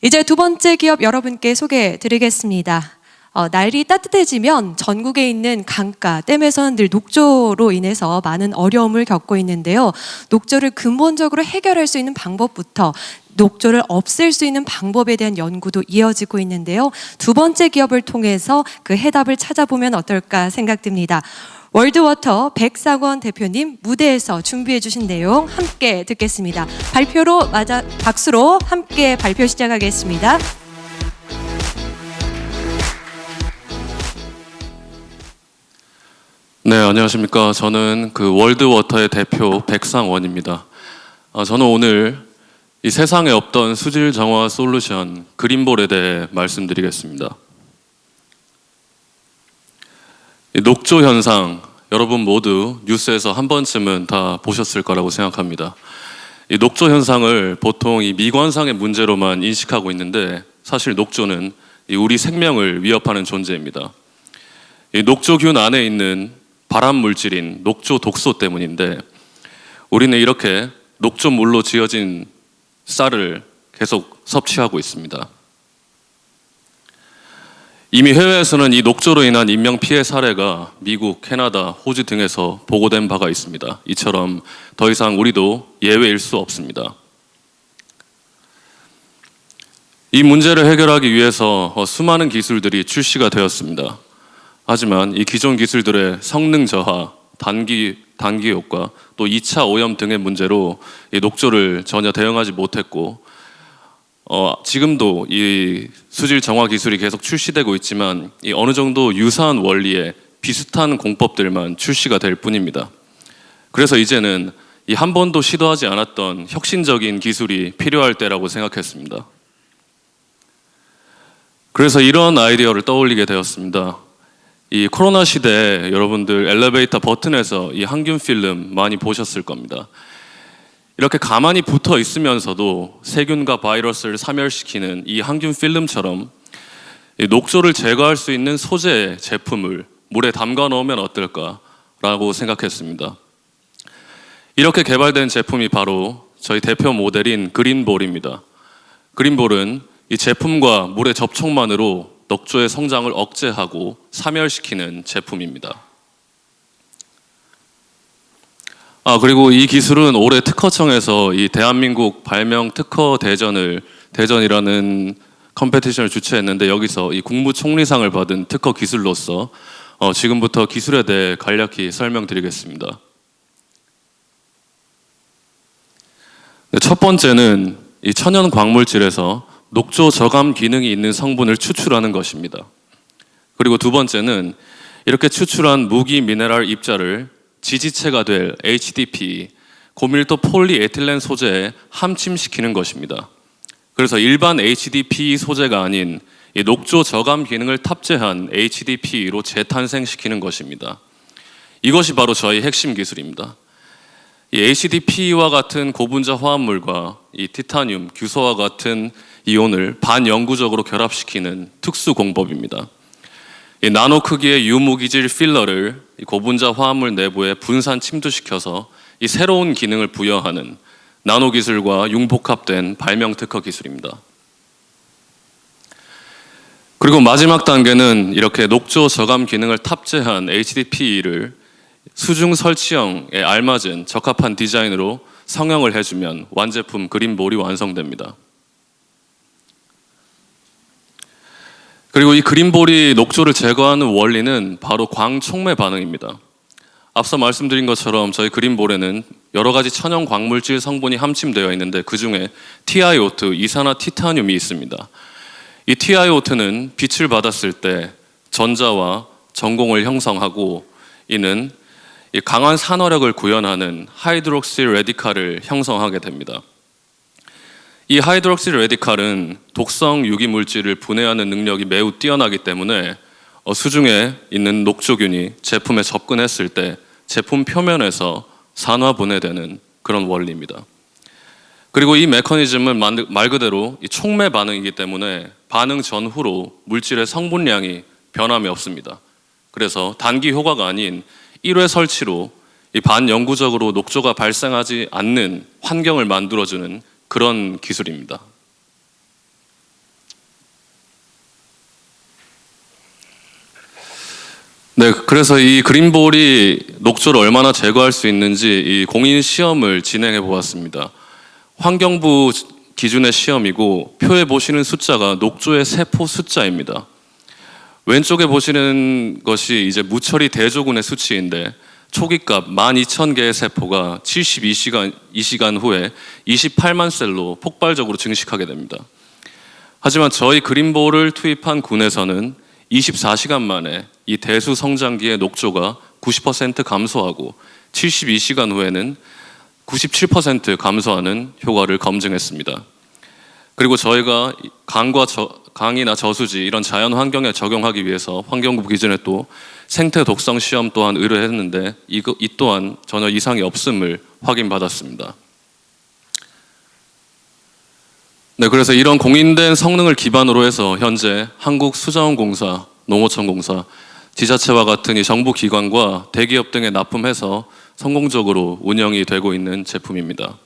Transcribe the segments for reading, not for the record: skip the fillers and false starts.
이제 두 번째 기업 여러분께 소개해 드리겠습니다. 날이 따뜻해지면 전국에 있는 강가, 댐에서는 늘 녹조로 인해서 많은 어려움을 겪고 있는데요. 녹조를 근본적으로 해결할 수 있는 방법부터 녹조를 없앨 수 있는 방법에 대한 연구도 이어지고 있는데요. 두 번째 기업을 통해서 그 해답을 찾아보면 어떨까 생각됩니다. 월드워터 백상원 대표님 무대에서 준비해 주신 내용 함께 듣겠습니다. 박수로 함께 발표 시작하겠습니다. 네, 안녕하십니까. 저는 월드워터의 대표 백상원입니다. 저는 오늘 이 세상에 없던 수질 정화 솔루션 그린볼에 대해 말씀드리겠습니다. 이 녹조 현상, 여러분 모두 뉴스에서 한 번쯤은 다 보셨을 거라고 생각합니다. 이 녹조 현상을 보통 이 미관상의 문제로만 인식하고 있는데 사실 녹조는 우리 생명을 위협하는 존재입니다. 이 녹조균 안에 있는 발암 물질인 녹조 독소 때문인데 우리는 이렇게 녹조물로 지어진 쌀을 계속 섭취하고 있습니다. 이미 해외에서는 이 녹조로 인한 인명 피해 사례가 미국, 캐나다, 호주 등에서 보고된 바가 있습니다. 이처럼 더 이상 우리도 예외일 수 없습니다. 이 문제를 해결하기 위해서 수많은 기술들이 출시가 되었습니다. 하지만 이 기존 기술들의 성능 저하, 단기 효과, 또 2차 오염 등의 문제로 이 녹조를 전혀 대응하지 못했고 지금도 이 수질 정화 기술이 계속 출시되고 있지만 이 어느 정도 유사한 원리의 비슷한 공법들만 출시가 될 뿐입니다. 그래서 이제는 이 한 번도 시도하지 않았던 혁신적인 기술이 필요할 때라고 생각했습니다. 그래서 이런 아이디어를 떠올리게 되었습니다. 이 코로나 시대에 여러분들 엘리베이터 버튼에서 이 항균 필름 많이 보셨을 겁니다. 이렇게 가만히 붙어 있으면서도 세균과 바이러스를 사멸시키는 이 항균 필름처럼 이 녹조를 제거할 수 있는 소재의 제품을 물에 담가 넣으면 어떨까라고 생각했습니다. 이렇게 개발된 제품이 바로 저희 대표 모델인 그린볼입니다. 그린볼은 이 제품과 물의 접촉만으로 녹조의 성장을 억제하고 사멸시키는 제품입니다. 그리고 이 기술은 올해 특허청에서 이 대한민국 발명 특허 대전이라는 컴페티션을 주최했는데 여기서 이 국무총리상을 받은 특허 기술로서 지금부터 기술에 대해 간략히 설명드리겠습니다. 첫 번째는 이 천연 광물질에서 녹조 저감 기능이 있는 성분을 추출하는 것입니다. 그리고 두 번째는 이렇게 추출한 무기 미네랄 입자를 지지체가 될 HDPE, 고밀도 폴리에틸렌 소재에 함침시키는 것입니다. 그래서 일반 HDPE 소재가 아닌 이 녹조 저감 기능을 탑재한 HDPE로 재탄생시키는 것입니다. 이것이 바로 저희 핵심 기술입니다. 이 HDPE와 같은 고분자 화합물과 이 티타늄, 규소와 같은 이온을 반영구적으로 결합시키는 특수 공법입니다. 이 나노 크기의 유무기질 필러를 이 고분자 화합물 내부에 분산 침투시켜서 이 새로운 기능을 부여하는 나노 기술과 융복합된 발명 특허 기술입니다. 그리고 마지막 단계는 이렇게 녹조 저감 기능을 탑재한 HDPE를 수중 설치형에 알맞은 적합한 디자인으로 성형을 해주면 완제품 그린볼이 완성됩니다. 그리고 이 그린볼이 녹조를 제거하는 원리는 바로 광촉매 반응입니다. 앞서 말씀드린 것처럼 저희 그린볼에는 여러 가지 천연 광물질 성분이 함침되어 있는데 그 중에 TiO2, 이산화티타늄이 있습니다. 이 TiO2는 빛을 받았을 때 전자와 전공을 형성하고 이는 이 강한 산화력을 구현하는 하이드록시 레디칼을 형성하게 됩니다. 이 하이드록시 레디칼은 독성 유기물질을 분해하는 능력이 매우 뛰어나기 때문에 수중에 있는 녹조균이 제품에 접근했을 때 제품 표면에서 산화 분해되는 그런 원리입니다. 그리고 이 메커니즘은 말 그대로 이 촉매 반응이기 때문에 반응 전후로 물질의 성분량이 변함이 없습니다. 그래서 단기 효과가 아닌 1회 설치로 이 반영구적으로 녹조가 발생하지 않는 환경을 만들어주는 그런 기술입니다. 네, 그래서 이 그린볼이 녹조를 얼마나 제거할 수 있는지 이 공인 시험을 진행해 보았습니다. 환경부 기준의 시험이고 표에 보시는 숫자가 녹조의 세포 숫자입니다. 왼쪽에 보시는 것이 이제 무처리 대조군의 수치인데 초기값 12,000개의 세포가 72시간 후에 28만 셀로 폭발적으로 증식하게 됩니다. 하지만 저희 그린볼을 투입한 군에서는 24시간 만에 이 대수 성장기의 녹조가 90% 감소하고 72시간 후에는 97% 감소하는 효과를 검증했습니다. 그리고 저희가 강이나 저수지 이런 자연 환경에 적용하기 위해서 환경부 기준에 또 생태 독성 시험 또한 의뢰했는데 이 또한 전혀 이상이 없음을 확인받았습니다. 네, 그래서 이런 공인된 성능을 기반으로 해서 현재 한국수자원공사, 농어촌공사, 지자체와 같은 이 정부 기관과 대기업 등에 납품해서 성공적으로 운영이 되고 있는 제품입니다.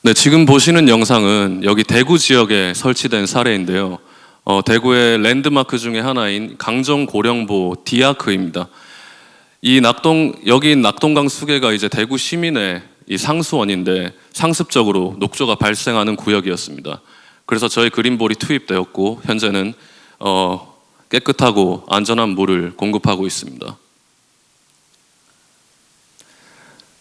네, 지금 보시는 영상은 여기 대구 지역에 설치된 사례인데요. 대구의 랜드마크 중에 하나인 강정고령보 디아크입니다. 여기 낙동강 수계가 이제 대구 시민의 이 상수원인데 상습적으로 녹조가 발생하는 구역이었습니다. 그래서 저희 그린볼이 투입되었고 현재는 깨끗하고 안전한 물을 공급하고 있습니다.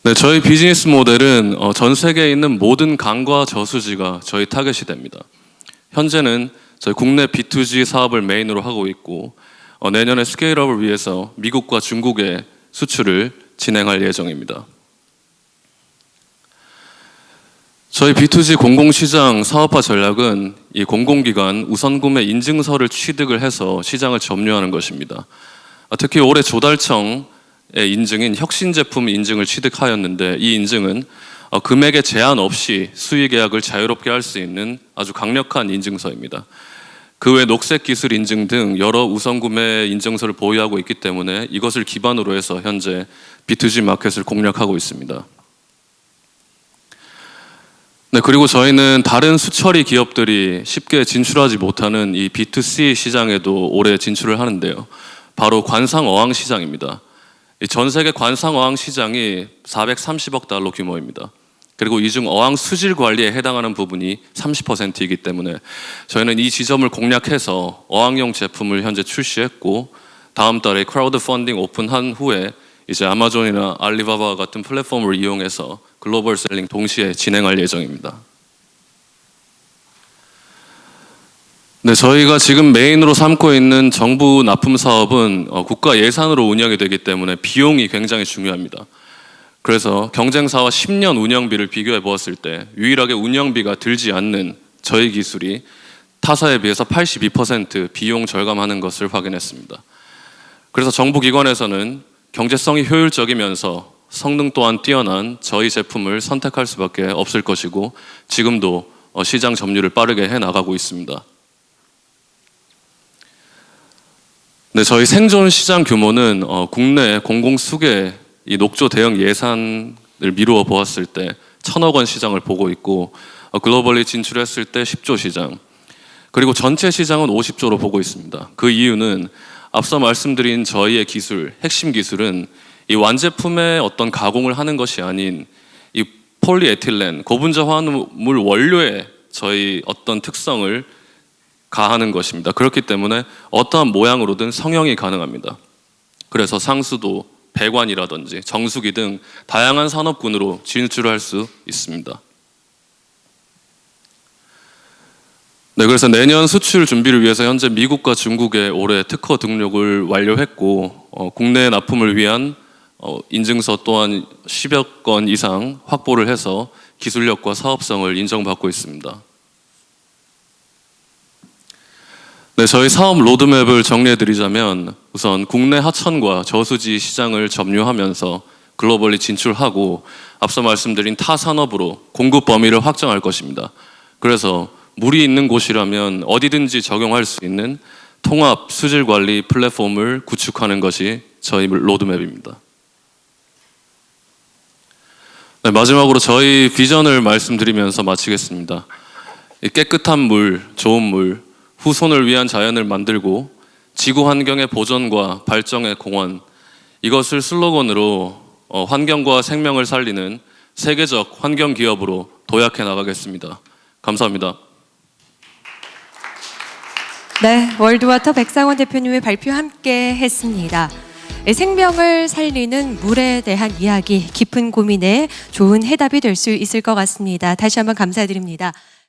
네, 저희 비즈니스 모델은 전 세계에 있는 모든 강과 저수지가 저희 타겟이 됩니다. 현재는 저희 국내 B2G 사업을 메인으로 하고 있고 내년에 스케일업을 위해서 미국과 중국에 수출을 진행할 예정입니다. 저희 B2G 공공시장 사업화 전략은 이 공공기관 우선구매 인증서를 취득을 해서 시장을 점유하는 것입니다. 특히 올해 조달청의 인증인 혁신제품 인증을 취득하였는데 이 인증은 금액에 제한 없이 수의계약을 자유롭게 할 수 있는 아주 강력한 인증서입니다. 그 외 녹색기술 인증 등 여러 우선구매 인증서를 보유하고 있기 때문에 이것을 기반으로 해서 현재 B2G 마켓을 공략하고 있습니다. 네, 그리고 저희는 다른 수처리 기업들이 쉽게 진출하지 못하는 이 B2C 시장에도 올해 진출을 하는데요. 바로 관상어항 시장입니다. 전 세계 관상어항 시장이 430억 달러 규모입니다. 그리고 이 중 어항 수질 관리에 해당하는 부분이 30%이기 때문에 저희는 이 지점을 공략해서 어항용 제품을 현재 출시했고 다음 달에 크라우드 펀딩 오픈한 후에 이제 아마존이나 알리바바 같은 플랫폼을 이용해서 글로벌 셀링 동시에 진행할 예정입니다. 네, 저희가 지금 메인으로 삼고 있는 정부 납품 사업은 국가 예산으로 운영이 되기 때문에 비용이 굉장히 중요합니다. 그래서 경쟁사와 10년 운영비를 비교해 보았을 때 유일하게 운영비가 들지 않는 저희 기술이 타사에 비해서 82% 비용 절감하는 것을 확인했습니다. 그래서 정부 기관에서는 경제성이 효율적이면서 성능 또한 뛰어난 저희 제품을 선택할 수밖에 없을 것이고 지금도 시장 점유를 빠르게 해나가고 있습니다. 네, 저희 생존 시장 규모는 국내 공공수계 이 녹조 대형 예산을 미루어 보았을 때 1,000억 원 시장을 보고 있고 글로벌리 진출했을 때 10조 시장 그리고 전체 시장은 50조로 보고 있습니다. 그 이유는 앞서 말씀드린 저희의 기술, 핵심 기술은 이 완제품의 어떤 가공을 하는 것이 아닌 이 폴리에틸렌, 고분자 화합물 원료에 저희 어떤 특성을 가하는 것입니다. 그렇기 때문에 어떠한 모양으로든 성형이 가능합니다. 그래서 상수도, 배관이라든지 정수기 등 다양한 산업군으로 진출할 수 있습니다. 네, 그래서 내년 수출 준비를 위해서 현재 미국과 중국에 올해 특허 등록을 완료했고 국내 납품을 위한 인증서 또한 10여 건 이상 확보를 해서 기술력과 사업성을 인정받고 있습니다. 네, 저희 사업 로드맵을 정리해드리자면 우선 국내 하천과 저수지 시장을 점유하면서 글로벌리 진출하고 앞서 말씀드린 타 산업으로 공급 범위를 확장할 것입니다. 그래서 물이 있는 곳이라면 어디든지 적용할 수 있는 통합 수질 관리 플랫폼을 구축하는 것이 저희 로드맵입니다. 네, 마지막으로 저희 비전을 말씀드리면서 마치겠습니다. 깨끗한 물, 좋은 물, 후손을 위한 자연을 만들고 지구 환경의 보존과 발전의 공헌, 이것을 슬로건으로 환경과 생명을 살리는 세계적 환경 기업으로 도약해 나가겠습니다. 감사합니다. 네, 월드와터 백상원 대표님의 발표 함께 했습니다. 생명을 살리는 물에 대한 이야기, 깊은 고민에 좋은 해답이 될 수 있을 것 같습니다. 다시 한번 감사드립니다.